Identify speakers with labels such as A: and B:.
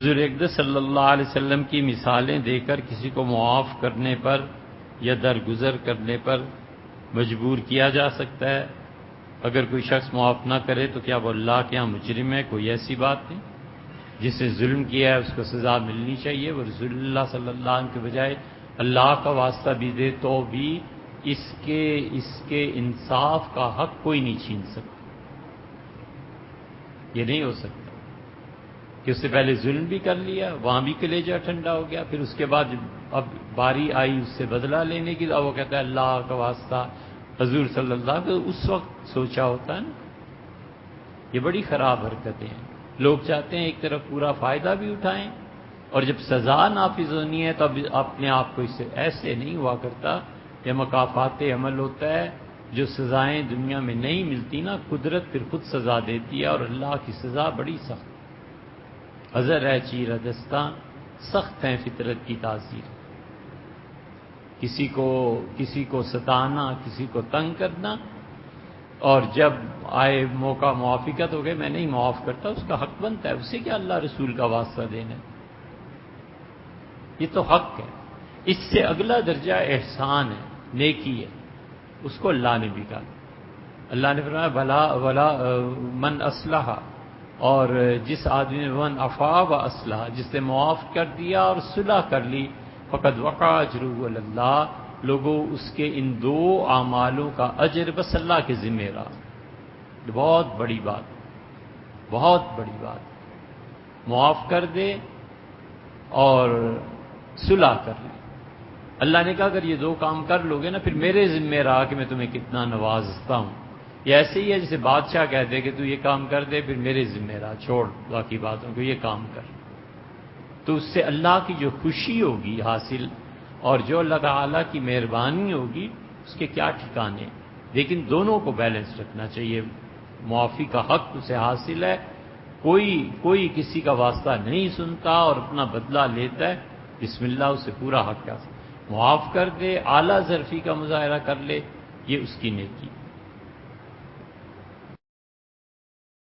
A: حضور اقدس صلی اللہ علیہ وسلم کی مثالیں دے کر کسی کو معاف کرنے پر یا درگزر کرنے پر مجبور کیا جا سکتا ہے؟ اگر کوئی شخص معاف نہ کرے تو کیا وہ اللہ کے یہاں مجرم ہے؟ کوئی ایسی بات نہیں. جس نے ظلم کیا ہے اس کو سزا ملنی چاہیے. وہ رسول اللہ صلی اللہ علیہ وسلم کے بجائے اللہ کا واسطہ بھی دے تو بھی اس کے انصاف کا حق کوئی نہیں چھین سکتا. یہ نہیں ہو سکتا کہ اس سے پہلے ظلم بھی کر لیا، وہاں بھی کلیجہ ٹھنڈا ہو گیا، پھر اس کے بعد اب باری آئی اس سے بدلہ لینے کی، وہ کہتا ہے اللہ کا واسطہ حضور صلی اللہ علیہ وسلم، اس وقت سوچا ہوتا ہے نا. یہ بڑی خراب حرکتیں ہیں. لوگ چاہتے ہیں ایک طرف پورا فائدہ بھی اٹھائیں اور جب سزا نافذ ہونی ہے تو اب اپنے آپ کو اس سے ایسے نہیں ہوا کرتا. یہ مکافات عمل ہوتا ہے. جو سزائیں دنیا میں نہیں ملتی نا، قدرت پھر خود سزا دیتی ہے، اور اللہ کی سزا بڑی سخت. حضر ہے چیر دستاں، سخت ہیں فطرت کی تاثیر. کسی کو ستانا، کسی کو تنگ کرنا، اور جب آئے موقع موافقت ہو گئے میں نہیں معاف کرتا، اس کا حق بنتا ہے. اسے کیا اللہ رسول کا واسطہ دینا ہے؟ یہ تو حق ہے. اس سے اگلا درجہ احسان ہے، نیکی ہے. اس کو اللہ نے بھی کہا. اللہ نے فرمایا ولا من اصلح، اور جس آدمی نے من عفا و اصلح، جس نے معاف کر دیا اور صلح کر لی، فقد وقع اجرہ علی اللہ، لوگوں اس کے ان دو اعمالوں کا اجر بس اللہ کے ذمہ رہا. بہت بڑی بات، بہت بڑی بات. معاف کر دے اور صلح کر لے. اللہ نے کہا اگر یہ دو کام کر لوگے نا پھر میرے ذمہ رہا کہ میں تمہیں کتنا نوازتا ہوں. یہ ایسے ہی ہے جیسے بادشاہ کہتے کہ تو یہ کام کر دے پھر میرے ذمہ رہا، چھوڑ باقی باتوں کو، یہ کام کر. تو اس سے اللہ کی جو خوشی ہوگی حاصل اور جو اللہ تعالیٰ کی مہربانی ہوگی اس کے کیا ٹھکانے. لیکن دونوں کو بیلنس رکھنا چاہیے. معافی کا حق اسے حاصل ہے، کوئی کسی کا واسطہ نہیں سنتا اور اپنا بدلہ لیتا ہے، بسم اللہ، اسے پورا حق حاصل. معاف کر دے، اعلیٰ ظرفی کا مظاہرہ کر لے، یہ اس کی نیکی.